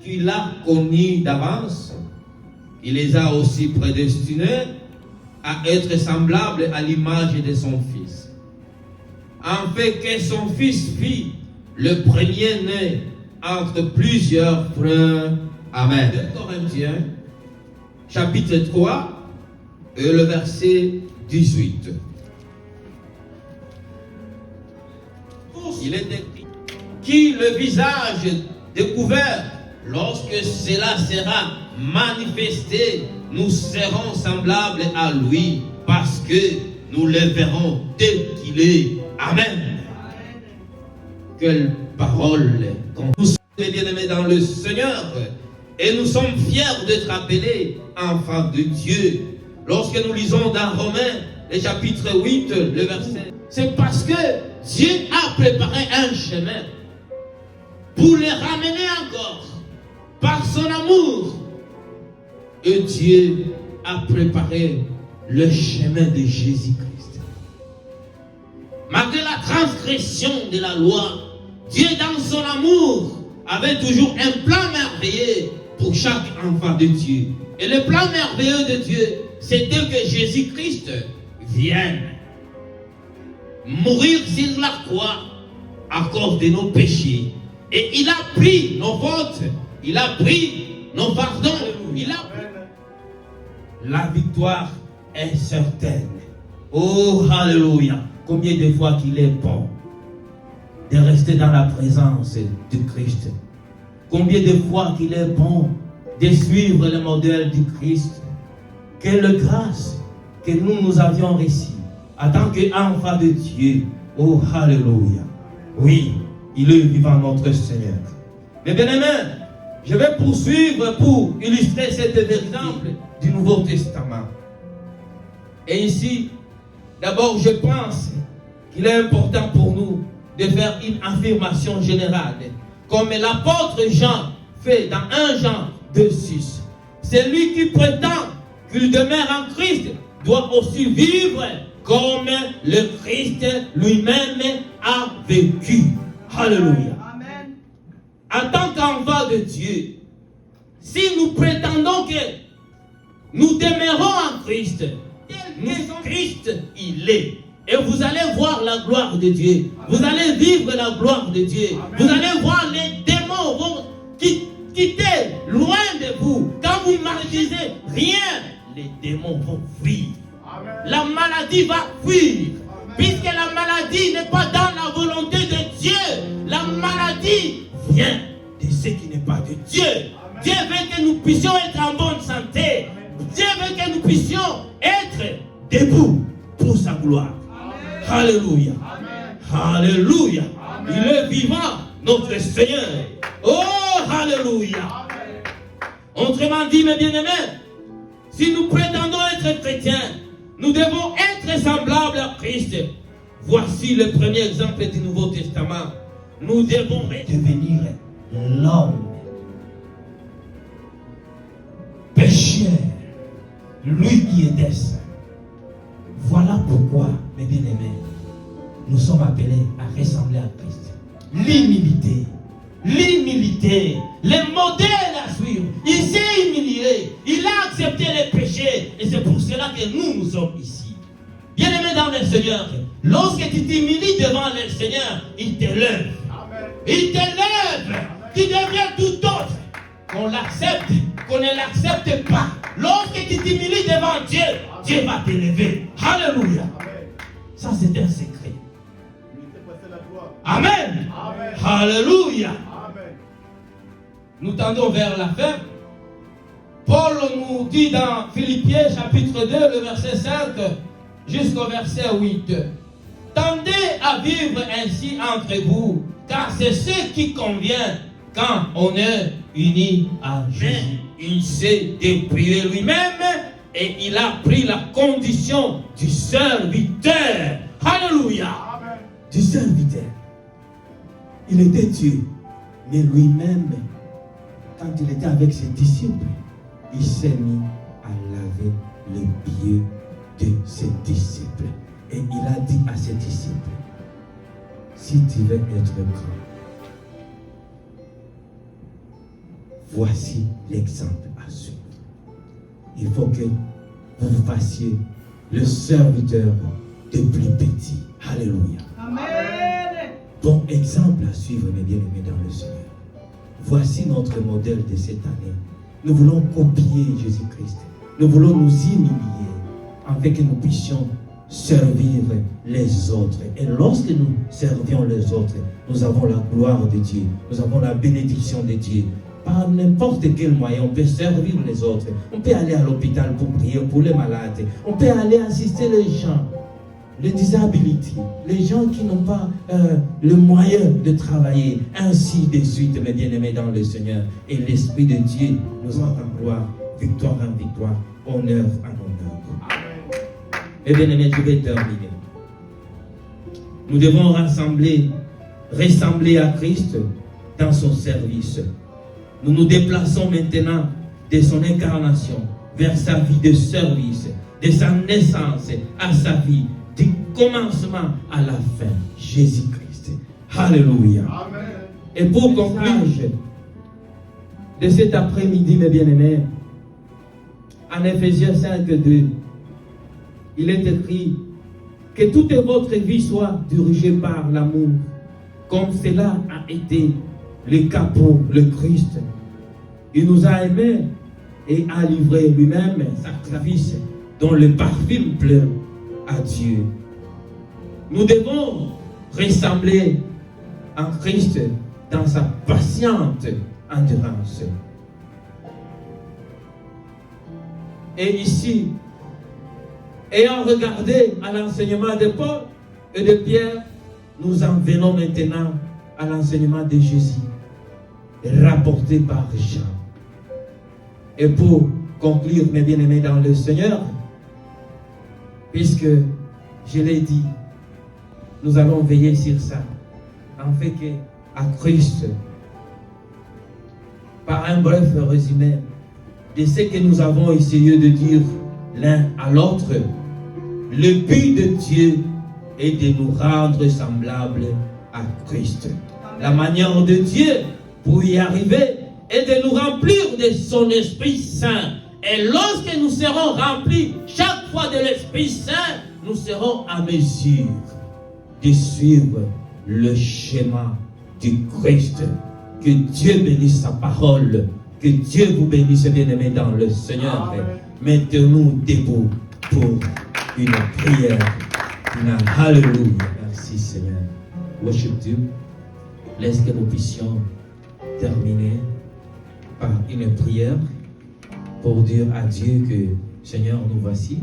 qu'il a connus d'avance, il les a aussi prédestinés à être semblables à l'image de son Fils, afin que son Fils fît le premier-né entre plusieurs frères. Amen. 2 Corinthiens, chapitre 3, et le verset 18. Il est écrit, qui le visage découvert, lorsque cela sera manifesté, nous serons semblables à lui, parce que nous le verrons tel qu'il est. Amen. Quelle parole! Quand nous sommes bien-aimés dans le Seigneur, et nous sommes fiers d'être appelés enfants de Dieu. Lorsque nous lisons dans Romains, le chapitre 8, le verset, c'est parce que Dieu a préparé un chemin pour les ramener encore par son amour. Et Dieu a préparé le chemin de Jésus-Christ. Malgré la transgression de la loi, Dieu dans son amour avait toujours un plan merveilleux pour chaque enfant de Dieu. Et le plan merveilleux de Dieu, c'était que Jésus-Christ vienne mourir sur la croix à cause de nos péchés. Et il a pris nos fautes, il a pris nos pardons, il a pris. La victoire est certaine. Oh, alléluia. Combien de fois qu'il est bon de rester dans la présence de Christ. Combien de fois qu'il est bon de suivre le modèle du Christ. Quelle grâce que nous avions reçue en tant qu'enfants de Dieu. Oh, alléluia. Oui, il est vivant notre Seigneur. Mais bien aimé, je vais poursuivre pour illustrer cet exemple du Nouveau Testament. Et ici, d'abord, je pense qu'il est important pour nous de faire une affirmation générale. Comme l'apôtre Jean fait dans 1 Jean 2,6. Celui qui prétend qu'il demeure en Christ doit aussi vivre comme le Christ lui-même a vécu. Alléluia. Amen. En tant qu'enfant de Dieu, si nous prétendons que nous demeurons en Christ, Christ il est. Et vous allez voir la gloire de Dieu. Vous allez vivre la gloire de Dieu. Vous allez voir les démons vont quitter loin de vous. Quand vous maldisez rien, les démons vont fuir. La maladie va fuir. Puisque la maladie n'est pas dans la volonté de Dieu. La maladie vient de ce qui n'est pas de Dieu. Dieu veut que nous puissions être en bonne santé. Dieu veut que nous puissions être debout pour sa gloire. Alléluia. Alléluia. Il est vivant, notre Seigneur. Oh, alléluia. Autrement dit, mes bien-aimés, si nous prétendons être chrétiens, nous devons être semblables à Christ. Voici le premier exemple du Nouveau Testament. Nous devons devenir l'homme pécheur, lui qui était saint. Voilà pourquoi, mes bien-aimés, nous sommes appelés à ressembler à Christ. L'humilité, le modèle à suivre. Il s'est humilié, il a accepté les péchés, et c'est pour cela que nous sommes ici. Bien-aimés dans le Seigneur, lorsque tu t'humilies devant le Seigneur, il t'élève. Il t'élève, tu deviens tout autre. Qu'on l'accepte, qu'on ne l'accepte pas. Lorsque tu t'humilies devant Dieu, Dieu va t'élever. Alléluia. Ça, c'est un secret. Amen. Amen. Alléluia. Amen. Nous tendons vers la fin. Paul nous dit dans Philippiens chapitre 2, le verset 5 jusqu'au verset 8. Tendez à vivre ainsi entre vous, car c'est ce qui convient quand on est unis à Jésus. Il s'est dépouillé lui-même et il a pris la condition du serviteur. Alléluia. Amen. Du serviteur. Il était Dieu, mais lui-même, quand il était avec ses disciples, il s'est mis à laver les pieds de ses disciples. Et il a dit à ses disciples, si tu veux être grand, voici l'exemple à suivre. Il faut que vous fassiez le serviteur de plus petit. Alléluia. Amen. Bon exemple à suivre, mes bien-aimés dans le Seigneur. Voici notre modèle de cette année. Nous voulons copier Jésus-Christ. Nous voulons nous humilier afin que nous puissions servir les autres. Et lorsque nous servions les autres, nous avons la gloire de Dieu. Nous avons la bénédiction de Dieu. Par n'importe quel moyen, on peut servir les autres. On peut aller à l'hôpital pour prier pour les malades. On peut aller assister les gens, les disabilités, les gens qui n'ont pas le moyen de travailler. Ainsi de suite, mes bien-aimés dans le Seigneur. Et l'Esprit de Dieu nous entend gloire, victoire en victoire, honneur en honneur. Mes bien-aimés, je vais terminer. Nous devons ressembler à Christ dans son service. Nous nous déplaçons maintenant de son incarnation vers sa vie de service, de sa naissance à sa vie, du commencement à la fin. Jésus-Christ. Alléluia. Amen. Et pour conclure de cet après-midi, mes bien-aimés, en Éphésiens 5:2, il est écrit que toute votre vie soit dirigée par l'amour, comme cela a été le cas pour le Christ. Il nous a aimés et a livré lui-même sacrifice dont le parfum pleure à Dieu. Nous devons ressembler en Christ dans sa patiente endurance. Et ici, ayant regardé à l'enseignement de Paul et de Pierre, nous en venons maintenant à l'enseignement de Jésus, rapporté par Jean. Et pour conclure, mes bien-aimés dans le Seigneur, puisque je l'ai dit, nous allons veiller sur ça, en fait qu'à Christ, par un bref résumé de ce que nous avons essayé de dire l'un à l'autre, le but de Dieu est de nous rendre semblables à Christ. La manière de Dieu pour y arriver est de nous remplir de son Esprit Saint. Et lorsque nous serons remplis chaque fois de l'Esprit Saint, nous serons à mesure de suivre le schéma du Christ. Que Dieu bénisse sa parole. Que Dieu vous bénisse, bien-aimés dans le Seigneur. Mettez-nous debout pour une prière. Alléluia. Merci Seigneur. Worship Dieu. Laisse que nous puissions terminer par une prière pour dire à Dieu que Seigneur, nous voici.